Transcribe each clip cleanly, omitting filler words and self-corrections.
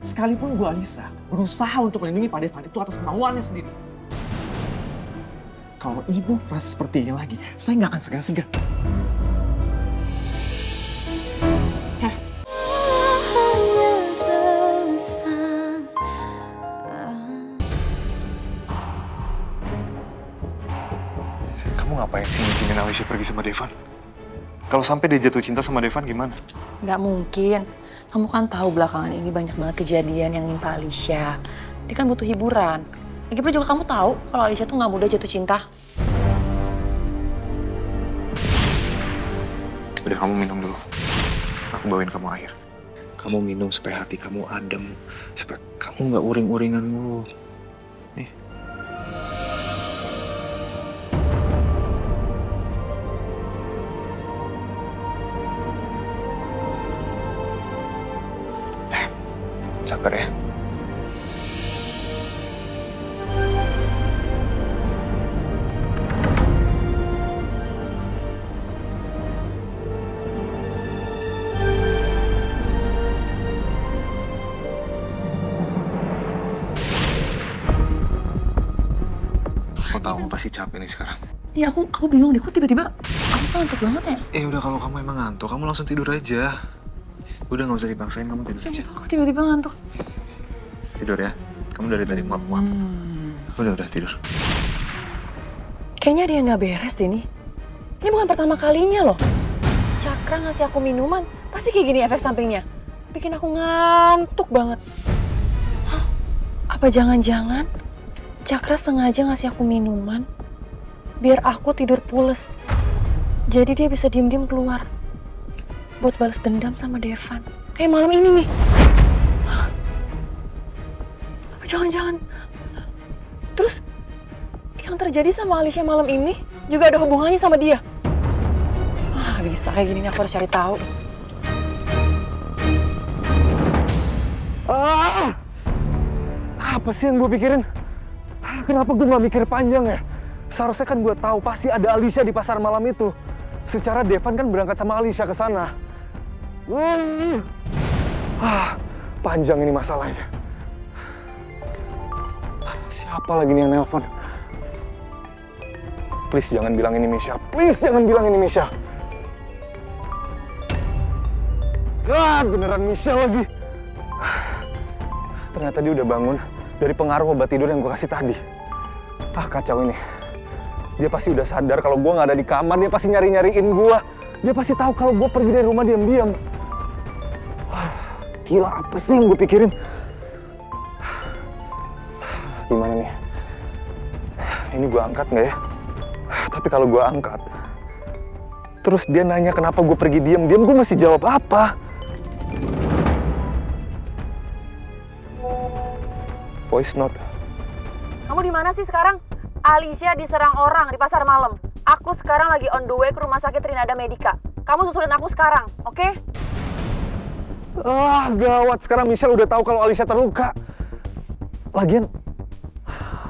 Sekalipun Bu Alisa berusaha untuk melindungi Pak Devan itu atas kemauannya sendiri. Kalau ibu merasa seperti ini lagi, saya nggak akan segan-segan. Kamu ngapain sih ngizinin Alicia pergi sama Devan? Kalau sampai dia jatuh cinta sama Devan gimana? Nggak mungkin. Kamu kan tahu belakangan ini banyak banget kejadian yang nimpa Alicia. Dia kan butuh hiburan. Lagipula juga kamu tahu kalau Alicia tuh nggak mudah jatuh cinta. Udah, kamu minum dulu. Aku bawain kamu air. Kamu minum supaya hati kamu adem. Supaya kamu nggak uring-uringan mulu. Nih. Sabar ya. Aku tahu kamu pasti capek nih sekarang. Iya, aku bingung deh. Kok tiba-tiba aku ngantuk banget ya? Udah, kalau kamu emang ngantuk, kamu langsung tidur aja. Udah, nggak usah dipaksain, kamu tidur aja. Aku tiba-tiba ngantuk. Tidur ya. Kamu dari tadi muap-muap. Udah tidur. Kayaknya dia nggak beres deh nih. Ini bukan pertama kalinya loh. Cakra ngasih aku minuman, pasti kayak gini efek sampingnya. Bikin aku ngantuk banget. Hah? Apa jangan-jangan Cakra sengaja ngasih aku minuman biar aku tidur pules. Jadi dia bisa diem-diem keluar buat balas dendam sama Devan. Kayak malam ini nih. Hah? Apa jangan-jangan terus yang terjadi sama Alicia malam ini juga ada hubungannya sama dia? Bisa kayak gini nih, aku harus cari tahu. Apa sih yang gue pikirin? Kenapa gue gak mikir panjang ya? Seharusnya kan gue tahu pasti ada Alicia di pasar malam itu. Secara Devan kan berangkat sama Alicia ke sana. Panjang ini masalahnya. Siapa lagi nih yang nelpon? Please jangan bilang ini Misha. Please jangan bilang ini Misha. Beneran Misha lagi. Ternyata dia udah bangun dari pengaruh obat tidur yang gue kasih tadi. Kacau ini. Dia pasti udah sadar kalau gue nggak ada di kamar. Dia pasti nyari-nyariin gue. Dia pasti tahu kalau gue pergi dari rumah diam-diam. Gila, apa sih yang gue pikirin? Gimana nih? Ini gue angkat nggak ya? Tapi kalau gue angkat, terus dia nanya kenapa gue pergi diam-diam, gue mesti jawab apa? Voice note. Kamu di mana sih sekarang? Alicia diserang orang di pasar malam. Aku sekarang lagi on the way ke rumah sakit Trinada Medica. Kamu susulin aku sekarang, oke? Gawat. Sekarang Michelle udah tahu kalau Alicia terluka. Lagian,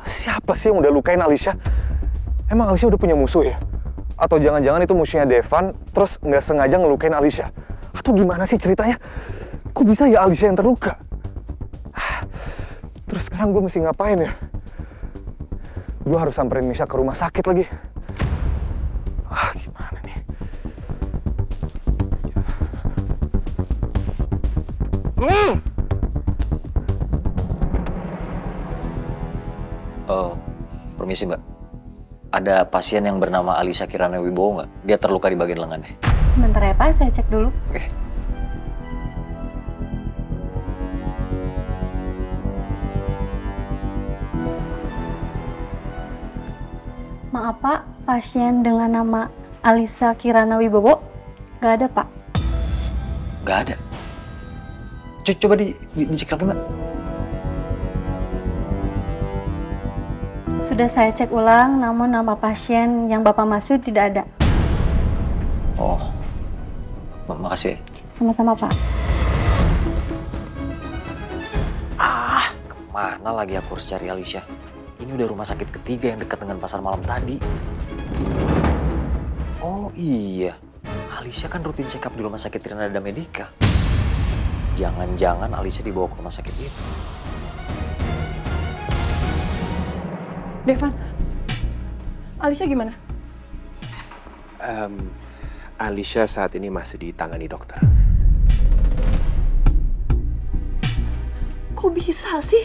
siapa sih yang udah lukain Alicia? Emang Alicia udah punya musuh ya? Atau jangan-jangan itu musuhnya Devan, terus nggak sengaja ngelukain Alicia? Atau gimana sih ceritanya? Kok bisa ya Alicia yang terluka? Terus sekarang gue mesti ngapain ya? Gue harus samperin Misha ke rumah sakit lagi. Gimana nih? Permisi Mbak. Ada pasien yang bernama Alicia Kirana Wibowo nggak? Dia terluka di bagian lengannya. Sebentar ya Pak, saya cek dulu. Oke. Maaf Pak, pasien dengan nama Alicia Kirana Wibowo nggak ada Pak. Nggak ada? Coba dicek lagi Mbak. Sudah saya cek ulang, namun nama pasien yang Bapak maksud tidak ada. Oh, makasih. Sama-sama Pak. Kemana lagi aku harus cari Alicia? Ini udah rumah sakit ketiga yang dekat dengan pasar malam tadi. Oh iya, Alicia kan rutin check up di rumah sakit Trinada Medica. Jangan-jangan Alicia dibawa ke rumah sakit itu. Devan, Alicia gimana? Alicia saat ini masih ditangani dokter. Kok bisa sih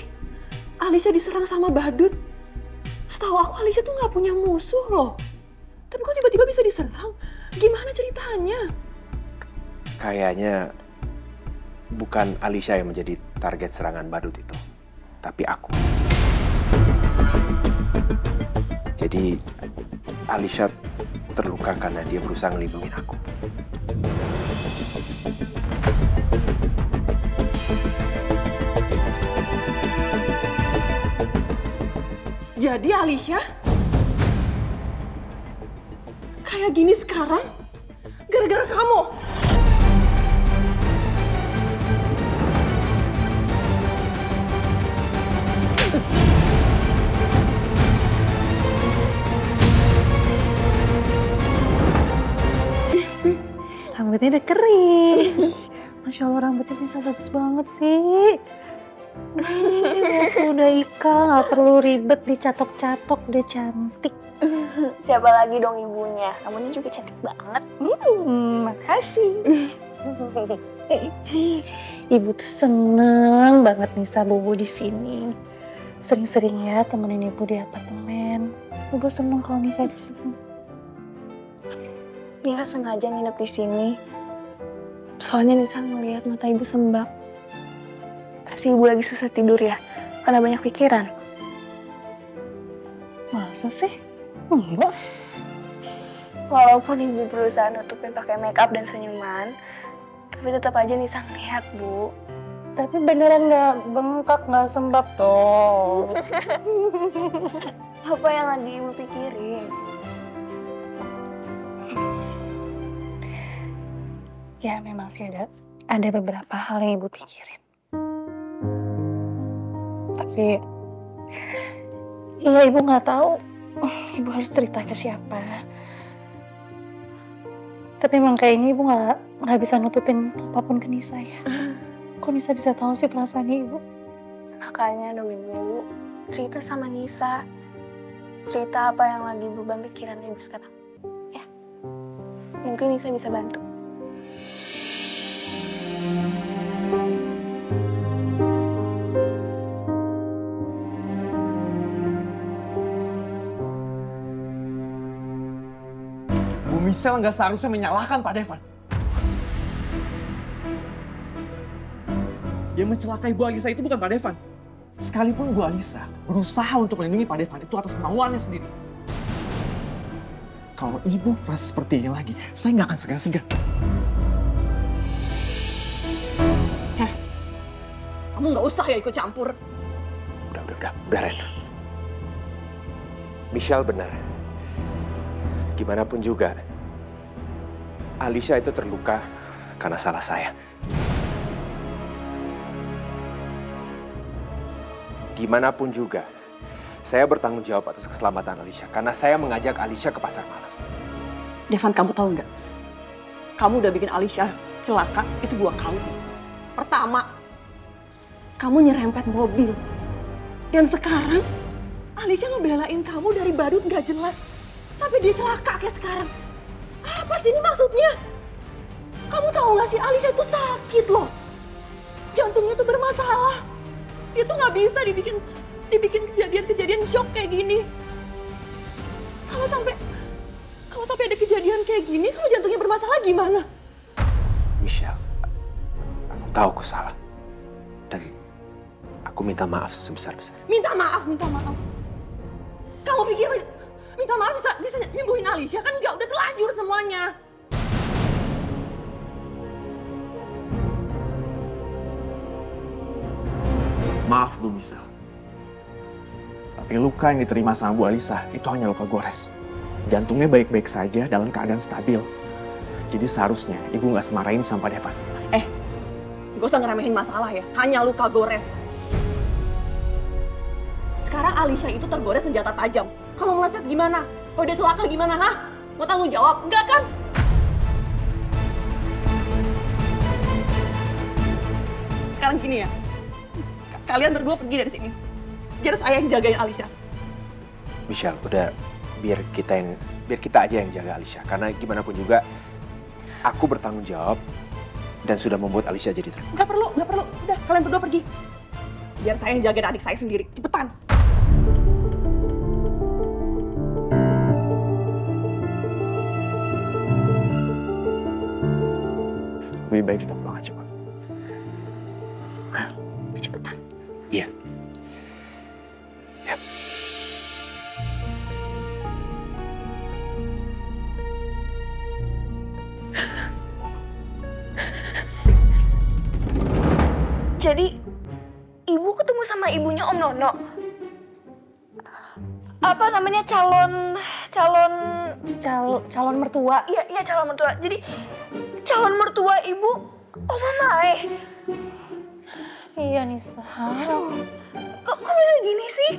Alicia diserang sama badut? Setahu aku Alicia tuh nggak punya musuh loh. Tapi kok tiba-tiba bisa diserang? Gimana ceritanya? Kayaknya bukan Alicia yang menjadi target serangan badut itu, tapi aku. Jadi Alicia terluka karena dia berusaha ngelindungin aku. Jadi Alicia kayak gini sekarang gara-gara kamu. Rambutnya udah kering. Masya Allah, rambutnya bisa bagus banget sih. Tuh udah Ika, nggak perlu ribet dicatok-catok, udah cantik. Siapa lagi dong ibunya? Kamunya juga cantik banget. Makasih. Ibu tuh seneng banget Nisa bobo di sini. Sering-sering ya temenin ibu di apartemen. Ibu seneng kalau Nisa di sini. Nisa sengaja nginep di sini. Soalnya Nisa ngeliat mata ibu sembab. Pasti ibu lagi susah tidur ya, karena banyak pikiran. Masa sih? Enggak. Walaupun ibu berusaha nutupin pakai make up dan senyuman, tapi tetap aja Nisa ngeliat, Bu. Tapi beneran nggak bengkak, nggak sembab toh. Apa yang lagi ibu pikirin? Ya memang sih ada beberapa hal yang ibu pikirin. Tapi ya ibu nggak tahu ibu harus cerita ke siapa. Tapi emang kayaknya ibu nggak bisa nutupin apapun ke Nisa ya. Kok Nisa bisa tahu sih perasaannya ibu? Makanya dong ibu, cerita sama Nisa. Cerita apa yang lagi beban pikiran ibu sekarang. Ya, mungkin Nisa bisa bantu. Michelle nggak seharusnya menyalahkan Pak Devan. Yang mencelakai Bu Alisa itu bukan Pak Devan. Sekalipun Bu Alisa berusaha untuk melindungi Pak Devan itu atas kemauannya sendiri. Kalau ibu merasa seperti ini lagi, saya nggak akan segan-segan. Kamu nggak usah ya ikut campur. Udah, Ren. Michelle benar. Gimana pun juga, Alicia itu terluka karena salah saya. Gimana pun juga, saya bertanggung jawab atas keselamatan Alicia karena saya mengajak Alicia ke pasar malam. Devan, kamu tahu nggak? Kamu udah bikin Alicia celaka, itu dua kali. Pertama, kamu nyerempet mobil. Dan sekarang, Alicia ngebelain kamu dari badut nggak jelas. Sampai dia celaka kayak sekarang. Apa sih ini maksudnya? Kamu tahu nggak sih Alicia itu sakit loh. Jantungnya tuh bermasalah. Dia tuh nggak bisa dibikin kejadian-kejadian shock kayak gini. Kalau sampai ada kejadian kayak gini, kalau jantungnya bermasalah gimana? Michelle, aku tahu aku salah. Dan aku minta maaf sebesar-besar. Minta maaf. Kamu pikir minta maaf bisa nyembuhin Alicia? Kan nggak, udah terlanjur semuanya. Maaf Bu Michelle. Tapi luka yang diterima sama Bu Alisa itu hanya luka gores. Jantungnya baik-baik saja dalam keadaan stabil. Jadi seharusnya ibu nggak semarahin sama Pak Devan. Gak usah ngeremehin masalah ya, hanya luka gores. Sekarang Alicia itu tergores senjata tajam. Kalau meleset gimana? Kalau dia celaka gimana, hah? Mau tanggung jawab? Enggak kan? sekarang gini ya. Kalian berdua pergi dari sini. Biar saya yang jagain Alisha. Michelle, udah biar kita aja yang jaga Alisha. Karena gimana pun juga aku bertanggung jawab dan sudah membuat Alisha jadi terluka. Nggak perlu. Udah, kalian berdua pergi. Biar saya yang jagain adik saya sendiri. Cepetan. Lebih baik kita pulang aja, Pak. Cepetan. Iya. Ya. Jadi, ibu ketemu sama ibunya Om Nono. Apa namanya calon mertua? Iya calon mertua. Jadi calon mertua ibu Oma Mae. Iya Nisa. Kok bisa gini sih?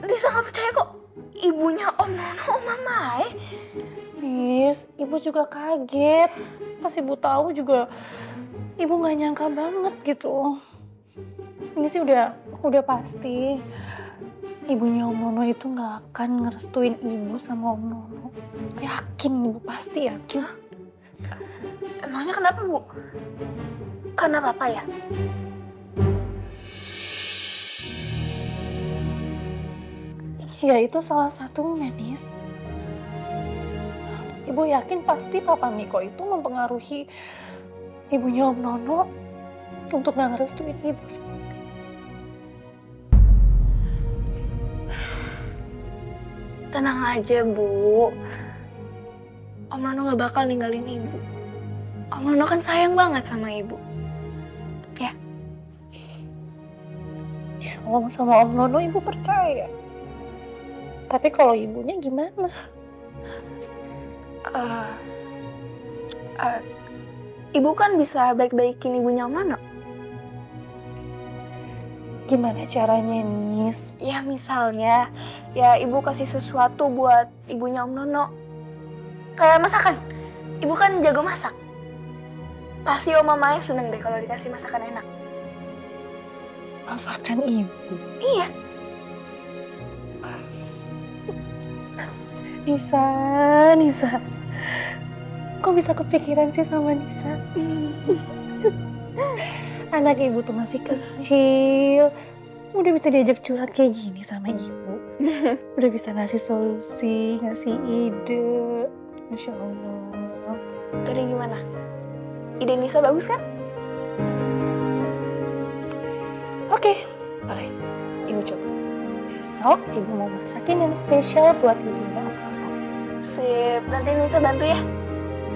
Nisa nggak percaya kok ibunya Om Nono Oma Mae. Nis, ibu juga kaget. Pas ibu tahu juga ibu nggak nyangka banget gitu. Ini sih udah pasti ibunya Om Nono itu nggak akan ngerestuin ibu sama Om Nono. Yakin, ibu pasti yakin. Emangnya kenapa, Bu? Karena papa ya? Ya itu salah satunya, Nis. Ibu yakin pasti Papa Miko itu mempengaruhi ibunya Om Nono untuk nggak ngerestuin ibu. Tenang aja, Bu. Om Nono gak bakal ninggalin ibu. Om Nono kan sayang banget sama ibu. Ya? Ya, kalau sama Om Nono ibu percaya. Tapi kalau ibunya gimana? Ibu kan bisa baik-baikin ibunya Om Nono. Gimana caranya, Nis? Ya misalnya, ya ibu kasih sesuatu buat ibunya Om Nono. Kayak masakan. Ibu kan jago masak. Pasti Oma Maya seneng deh kalau dikasih masakan enak. Masakan ibu? Iya. Nisa. Kok bisa kepikiran sih sama Nisa? Anak ibu tuh masih kecil. Udah bisa diajak curhat kayak gini sama ibu. Udah bisa ngasih solusi, ngasih ide. Masya Allah. Jadi gimana? Ide Nisa bagus kan? Oke, boleh. Ibu coba. Besok ibu mau masakin yang spesial buat ibunya. Sip, nanti Nisa bantu ya?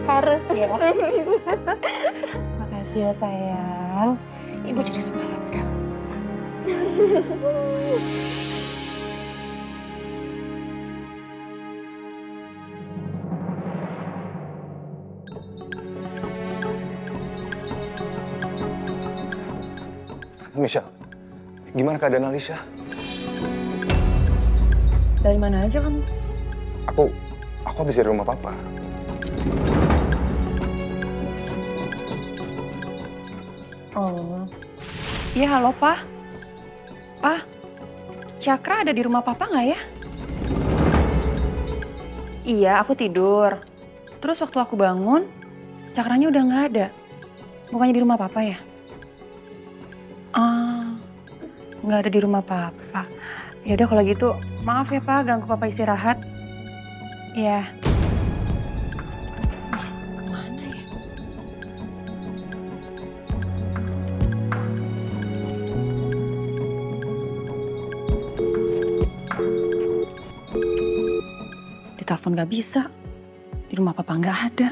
Harus ya. Makasih ya sayang. Ibu jadi semangat sekarang. Michelle, gimana keadaan Alisha? Dari mana aja kamu? Aku habis dari rumah papa. Oh. Iya, halo, Pa. Pa, Cakra ada di rumah Papa nggak ya? Iya, aku tidur. Terus waktu aku bangun, Cakranya udah nggak ada. Bukannya di rumah Papa ya? Ah, nggak ada di rumah Papa. Ya udah kalau gitu, maaf ya Pa, ganggu Papa istirahat. Iya. Kemana ya? Ditelepon nggak bisa. Di rumah Papa nggak ada.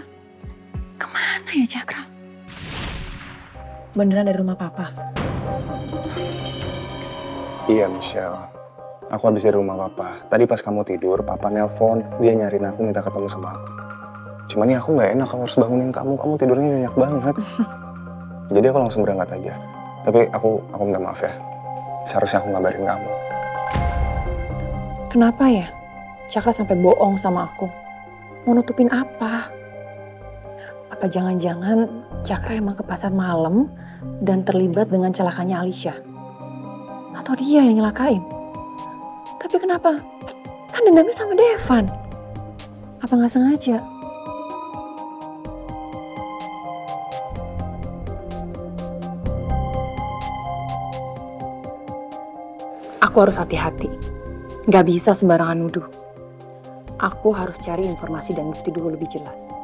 Kemana ya Cakra? Beneran dari rumah Papa? Iya Michelle, aku habis dari rumah papa. Tadi pas kamu tidur, papa nelpon, dia nyariin aku minta ketemu sama aku. Cuman ya aku nggak enak, aku harus bangunin kamu tidurnya nyenyak banget. Jadi aku langsung berangkat aja. Tapi aku minta maaf ya, seharusnya aku ngabarin kamu. Kenapa ya Cakra sampai bohong sama aku? Mau nutupin apa? Apa jangan-jangan Cakra emang ke pasar malam dan terlibat dengan celakanya Alisha. Atau dia yang nyelakain. Tapi kenapa? Kan dendamnya sama Devan. Apa nggak sengaja? Aku harus hati-hati. Nggak bisa sembarangan nuduh. Aku harus cari informasi dan bukti dulu lebih jelas.